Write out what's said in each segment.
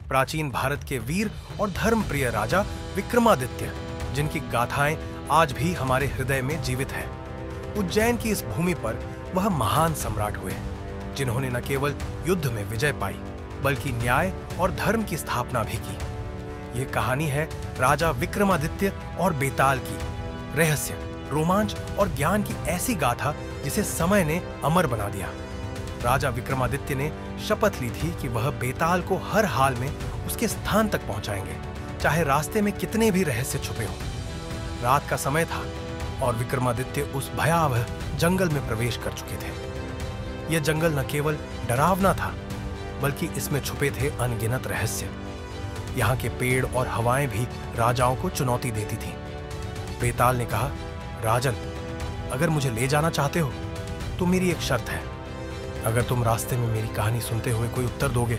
प्राचीन भारत के वीर और धर्मप्रिय राजा विक्रमादित्य, जिनकी गाथाएं आज भी हमारे हृदय में जीवित है। उज्जैन की इस भूमि पर वह महान सम्राट हुए, जिन्होंने न केवल युद्ध में विजय पाई, बल्कि न्याय और धर्म की स्थापना भी की। ये कहानी है राजा विक्रमादित्य और बेताल की। रहस्य, रोमांच और ज्ञान की ऐसी गाथा जिसे समय ने अमर बना दिया। राजा विक्रमादित्य ने शपथ ली थी कि वह बेताल को हर हाल में उसके स्थान तक पहुंचाएंगे, चाहे रास्ते में कितने भी रहस्य छुपे हों। रात का समय था और विक्रमादित्य उस भयावह जंगल में प्रवेश कर चुके थे। यह जंगल न केवल डरावना था, बल्कि इसमें छुपे थे अनगिनत रहस्य। यहाँ के पेड़ और हवाएं भी राजाओं को चुनौती देती थीं। बेताल ने कहा, राजन, अगर मुझे ले जाना चाहते हो तो मेरी एक शर्त है। अगर तुम रास्ते में मेरी कहानी सुनते हुए कोई उत्तर दोगे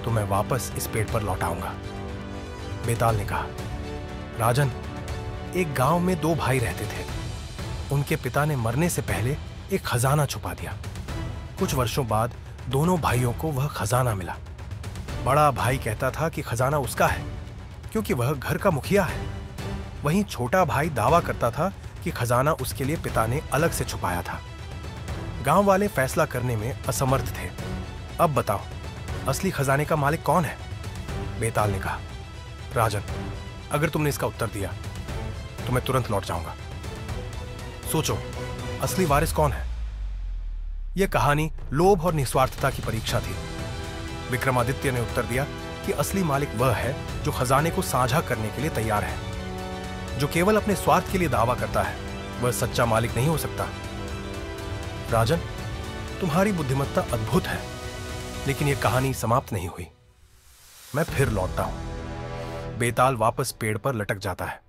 तो मैं वापस इस पेड़ पर लौट आऊंगा। बेताल ने कहा, राजन, एक गांव में दो भाई रहते थे। उनके पिता ने मरने से पहले एक खजाना छुपा दिया। कुछ वर्षों बाद दोनों भाइयों को वह खजाना मिला। बड़ा भाई कहता था कि खजाना उसका है क्योंकि वह घर का मुखिया है। वहीं छोटा भाई दावा करता था कि खजाना उसके लिए पिता ने अलग से छुपाया था। गांव वाले फैसला करने में असमर्थ थे। अब बताओ, असली खजाने का मालिक कौन है? बेताल ने कहा, राजन, अगर तुमने इसका उत्तर दिया तो मैं तुरंत लौट जाऊंगा। सोचो, असली वारिस कौन है? यह कहानी लोभ और निस्वार्थता की परीक्षा थी। विक्रमादित्य ने उत्तर दिया कि असली मालिक वह है जो खजाने को साझा करने के लिए तैयार है। जो केवल अपने स्वार्थ के लिए दावा करता है, वह सच्चा मालिक नहीं हो सकता। राजन, तुम्हारी बुद्धिमत्ता अद्भुत है, लेकिन यह कहानी समाप्त नहीं हुई। मैं फिर लौटता हूं। बेताल वापस पेड़ पर लटक जाता है।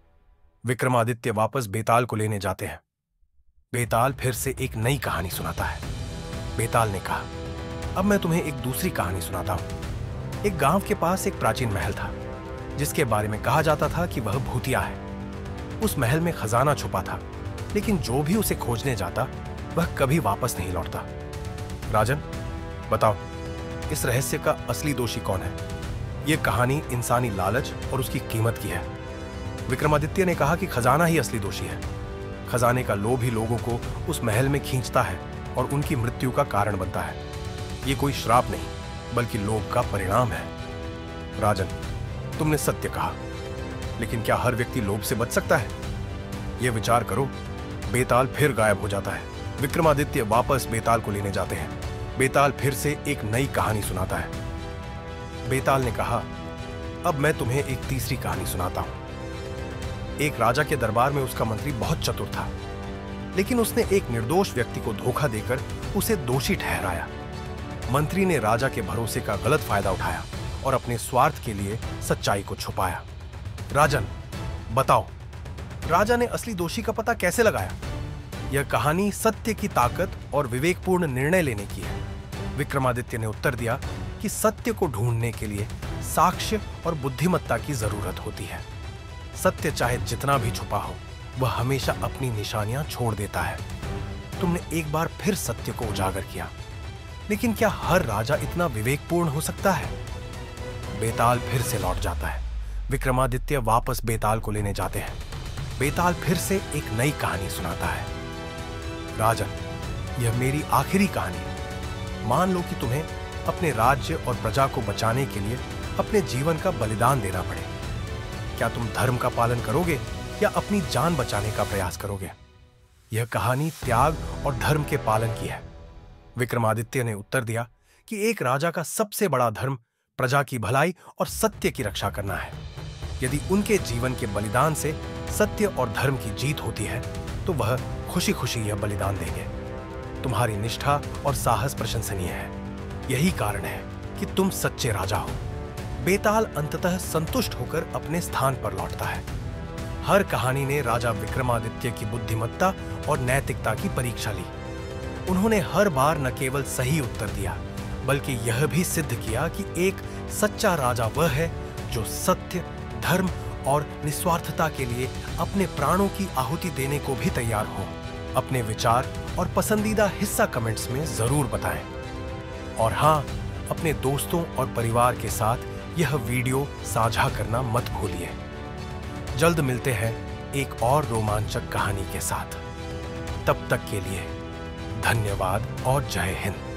विक्रमादित्य वापस बेताल को लेने जाते हैं। बेताल फिर से एक नई कहानी सुनाता है। बेताल ने कहा, अब मैं तुम्हें एक दूसरी कहानी सुनाता हूं। एक गांव के पास एक प्राचीन महल था, जिसके बारे में कहा जाता था कि वह भूतिया है। उस महल में खजाना छुपा था, लेकिन जो भी उसे खोजने जाता वह कभी वापस नहीं लौटता। राजन, बताओ, इस रहस्य का असली दोषी कौन है? यह कहानी इंसानी लालच और उसकी कीमत की है। विक्रमादित्य ने कहा कि खजाना ही असली दोषी है। खजाने का लोभ ही लोगों को उस महल में खींचता है और उनकी मृत्यु का कारण बनता है। यह कोई श्राप नहीं, बल्कि लोभ का परिणाम है। राजन, तुमने सत्य कहा, लेकिन क्या हर व्यक्ति लोभ से बच सकता है? यह विचार करो। बेताल फिर गायब हो जाता है। विक्रमादित्य वापस बेताल को लेने जाते हैं। बेताल फिर से एक नई कहानी सुनाता है। बेताल ने कहा, अब मैं तुम्हें एक तीसरी कहानी सुनाता हूं। एक राजा के दरबार में उसका मंत्री बहुत चतुर था, लेकिन उसने एक निर्दोष व्यक्ति को धोखा देकर उसे दोषी ठहराया। मंत्री ने राजा के भरोसे का गलत फायदा उठाया और अपने स्वार्थ के लिए सच्चाई को छुपाया। राजन, बताओ, राजा ने असली दोषी का पता कैसे लगाया? यह कहानी सत्य की ताकत और विवेकपूर्ण निर्णय लेने की है। विक्रमादित्य ने उत्तर दिया कि सत्य को ढूंढने के लिए साक्ष्य और बुद्धिमत्ता की जरूरत होती है। सत्य चाहे जितना भी छुपा हो, वह हमेशा अपनी निशानियां छोड़ देता है। तुमने एक बार फिर सत्य को उजागर किया, लेकिन क्या हर राजा इतना विवेकपूर्ण हो सकता है? बेताल फिर से लौट जाता है। विक्रमादित्य वापस बेताल को लेने जाते हैं। बेताल फिर से एक नई कहानी सुनाता है। राजन, यह मेरी आखिरी कहानी है। मान लो कि तुम्हें अपने राज्य और प्रजा को बचाने के लिए अपने जीवन का बलिदान देना पड़े। क्या तुम धर्म का पालन करोगे या अपनी जान बचाने का प्रयास करोगे? यह कहानी त्याग और धर्म के पालन की है। विक्रमादित्य ने उत्तर दिया कि एक राजा का सबसे बड़ा धर्म प्रजा की भलाई और सत्य की रक्षा करना है। यदि उनके जीवन के बलिदान से सत्य और धर्म की जीत होती है, तो वह खुशी खुशी यह बलिदान देंगे। तुम्हारी निष्ठा और साहस प्रशंसनीय है। यही कारण है कि तुम सच्चे राजा हो। बेताल अंततः संतुष्ट होकर अपने स्थान पर लौटता है। हर कहानी ने राजा विक्रमादित्य की बुद्धिमत्ता और नैतिकता की परीक्षा ली। उन्होंने हर बार न केवल सही उत्तर दिया, बल्कि यह भी सिद्ध किया कि एक सच्चा राजा वह है जो सत्य, धर्म और निस्वार्थता के लिए अपने प्राणों की आहुति देने को भी तैयार हो। अपने विचार और पसंदीदा हिस्सा कमेंट्स में जरूर बताएं। और हाँ, अपने दोस्तों और परिवार के साथ यह वीडियो साझा करना मत भूलिए। जल्द मिलते हैं एक और रोमांचक कहानी के साथ। तब तक के लिए धन्यवाद और जय हिंद।